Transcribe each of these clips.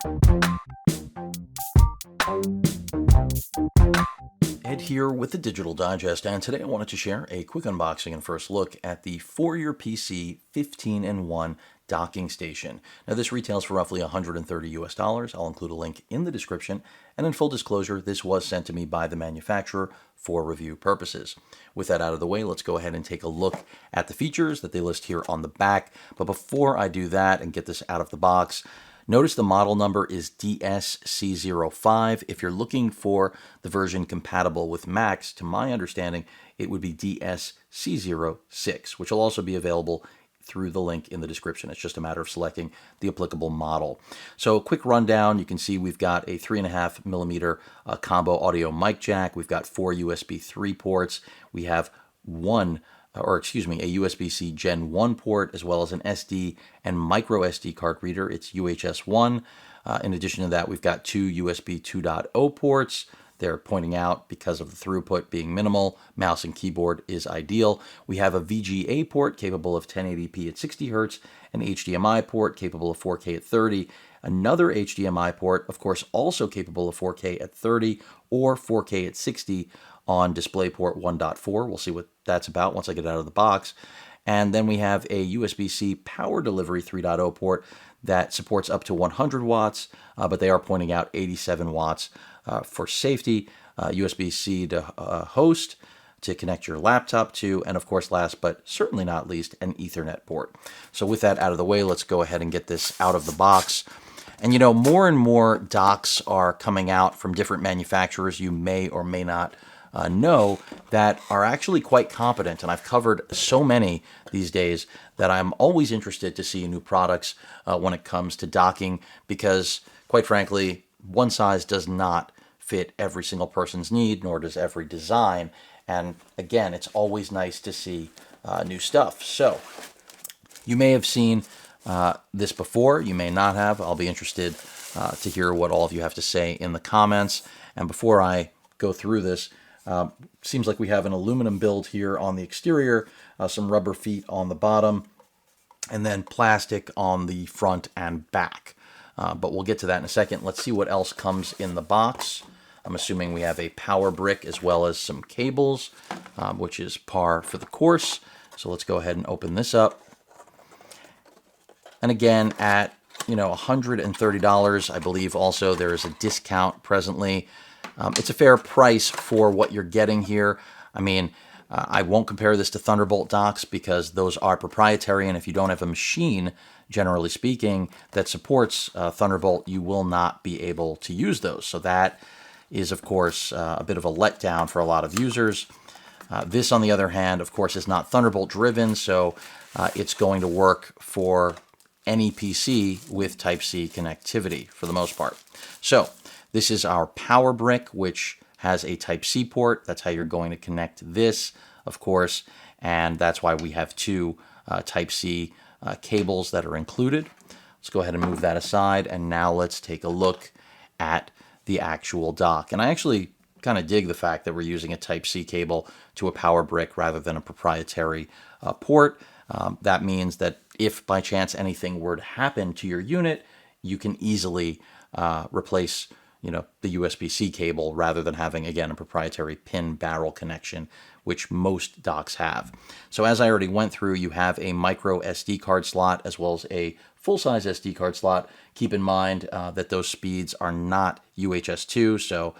Ed here with the Digital Digest, and today I wanted to share a quick unboxing and first look at the For Your PC 15-in-1 docking station. Now this retails for roughly $130 US. I'll include a link in the description, and in full disclosure, this was sent to me by the manufacturer for review purposes. With that out of the way, let's go ahead and take a look at the features that they list here on the back. But before I do that and get this out of the box, notice the model number is DSC05. If you're looking for the version compatible with Macs, to my understanding, it would be DSC06, which will also be available through the link in the description. It's just a matter of selecting the applicable model. So a quick rundown, you can see we've got a 3.5mm combo audio mic jack. We've got 4 USB 3 ports. We have a USB-C Gen 1 port, as well as an SD and micro SD card reader. It's UHS 1. In addition to that, we've got 2 USB 2.0 ports. They're pointing out because of the throughput being minimal, mouse and keyboard is ideal. We have a VGA port capable of 1080p at 60 Hz, an HDMI port capable of 4K at 30, another HDMI port, of course, also capable of 4K at 30 or 4K at 60 on DisplayPort 1.4. We'll see what that's about once I get it out of the box. And then we have a USB-C power delivery 3.0 port that supports up to 100 watts, but they are pointing out 87 watts for safety, USB-C to host to connect your laptop to, and of course, last but certainly not least, an Ethernet port. So with that out of the way, let's go ahead and get this out of the box. And you know, more and more docks are coming out from different manufacturers you may or may not know that are actually quite competent, and I've covered so many these days that I'm always interested to see new products when it comes to docking, because quite frankly, one size does not fit every single person's need, nor does every design. And again, it's always nice to see new stuff. So you may have seen this before, you may not have. I'll be interested to hear what all of you have to say in the comments. And before I go through this, seems like we have an aluminum build here on the exterior, some rubber feet on the bottom, and then plastic on the front and back. But we'll get to that in a second. Let's see what else comes in the box. I'm assuming we have a power brick as well as some cables, which is par for the course. So let's go ahead and open this up. And again, at $130, I believe also there is a discount presently. It's a fair price for what you're getting here. I mean, I won't compare this to Thunderbolt docks because those are proprietary, and if you don't have a machine, generally speaking, that supports Thunderbolt, you will not be able to use those. So that is, of course, a bit of a letdown for a lot of users. This, on the other hand, of course, is not Thunderbolt driven, so it's going to work for any PC with Type-C connectivity for the most part. So this is our power brick, which has a Type-C port. That's how you're going to connect this, of course, and that's why we have two Type-C cables that are included. Let's go ahead and move that aside, and now let's take a look at the actual dock. And I actually kind of dig the fact that we're using a Type-C cable to a power brick rather than a proprietary port. That means that if by chance anything were to happen to your unit, you can easily replace the USB-C cable rather than having, again, a proprietary pin barrel connection, which most docks have. So as I already went through, you have a micro SD card slot as well as a full-size SD card slot. Keep in mind that those speeds are not UHS 2, so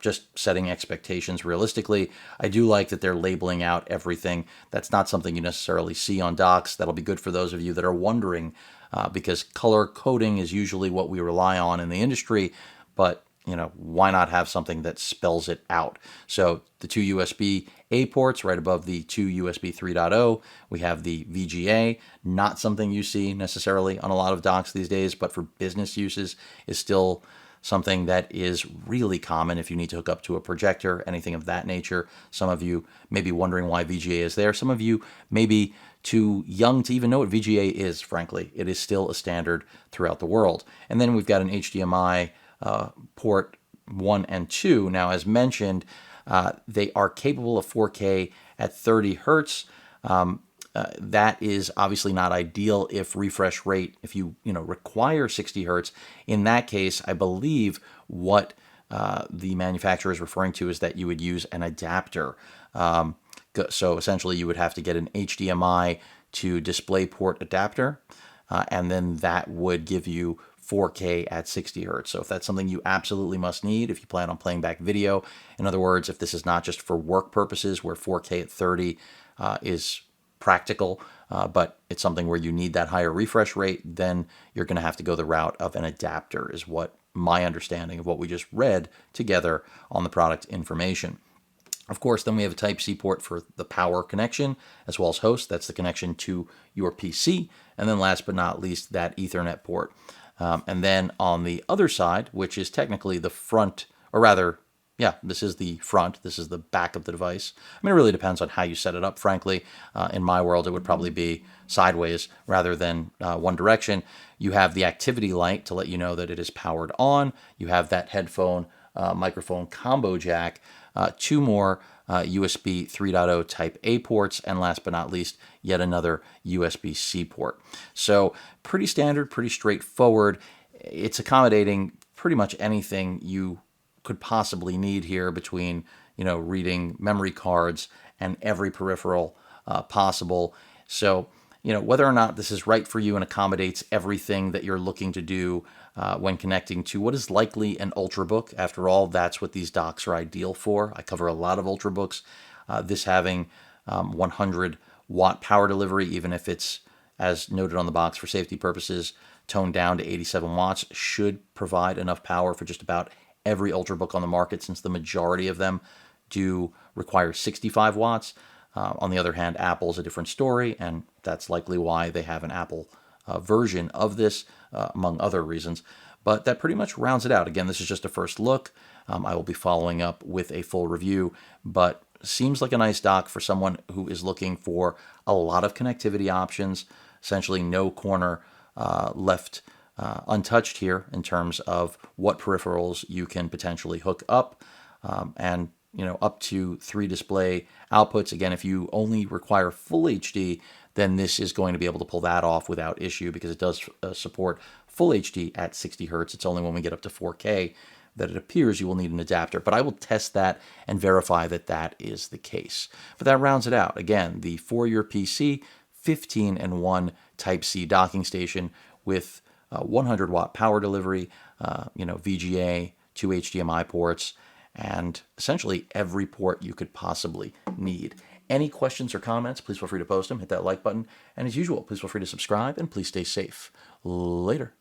just setting expectations realistically. I do like that they're labeling out everything. That's not something you necessarily see on docks. That'll be good for those of you that are wondering, because color coding is usually what we rely on in the industry, but why not have something that spells it out? So the two USB-A ports right above the two USB 3.0. We have the VGA, not something you see necessarily on a lot of docks these days, but for business uses is still something that is really common if you need to hook up to a projector, anything of that nature. Some of you may be wondering why VGA is there. Some of you may be too young to even know what VGA is, frankly. It is still a standard throughout the world. And then we've got an HDMI port 1 and 2. Now, as mentioned, they are capable of 4K at 30 hertz. that is obviously not ideal if refresh rate, if you require 60 hertz. In that case, I believe what the manufacturer is referring to is that you would use an adapter. So essentially, you would have to get an HDMI to DisplayPort adapter, and then that would give you 4K at 60 hertz. So if that's something you absolutely must need, if you plan on playing back video, in other words, if this is not just for work purposes where 4K at 30 is practical, but it's something where you need that higher refresh rate, then you're going to have to go the route of an adapter, is what my understanding of what we just read together on the product information. Of course, then we have a Type-C port for the power connection, as well as host. That's the connection to your PC. And then last but not least, that Ethernet port. And then on the other side, which is technically the front, or rather, yeah, this is the front. This is the back of the device. I mean, it really depends on how you set it up, frankly. In my world, it would probably be sideways rather than one direction. You have the activity light to let you know that it is powered on. You have that headphone microphone combo jack, two more USB 3.0 Type A ports, and last but not least, yet another USB-C port. So pretty standard, pretty straightforward. It's accommodating pretty much anything you could possibly need here between, reading memory cards and every peripheral possible. So, whether or not this is right for you and accommodates everything that you're looking to do when connecting to what is likely an Ultrabook. After all, that's what these docks are ideal for. I cover a lot of Ultrabooks. This having 100 watt power delivery, even if it's, as noted on the box for safety purposes, toned down to 87 watts, should provide enough power for just about every Ultrabook on the market, since the majority of them do require 65 watts. On the other hand, Apple's a different story, and that's likely why they have an Apple version of this, among other reasons. But that pretty much rounds it out. Again, this is just a first look. I will be following up with a full review, but seems like a nice dock for someone who is looking for a lot of connectivity options, essentially no corner left untouched here in terms of what peripherals you can potentially hook up, and up to 3 display outputs. Again, if you only require full HD, then this is going to be able to pull that off without issue, because it does support full HD at 60 hertz. It's only when we get up to 4K that it appears you will need an adapter. But I will test that and verify that that is the case. But that rounds it out. Again, the for your PC 15-in-1 Type-C docking station with 100 watt power delivery, VGA, 2 HDMI ports, and essentially every port you could possibly need. Any questions or comments, please feel free to post them. Hit that like button. And as usual, please feel free to subscribe, and please stay safe. Later.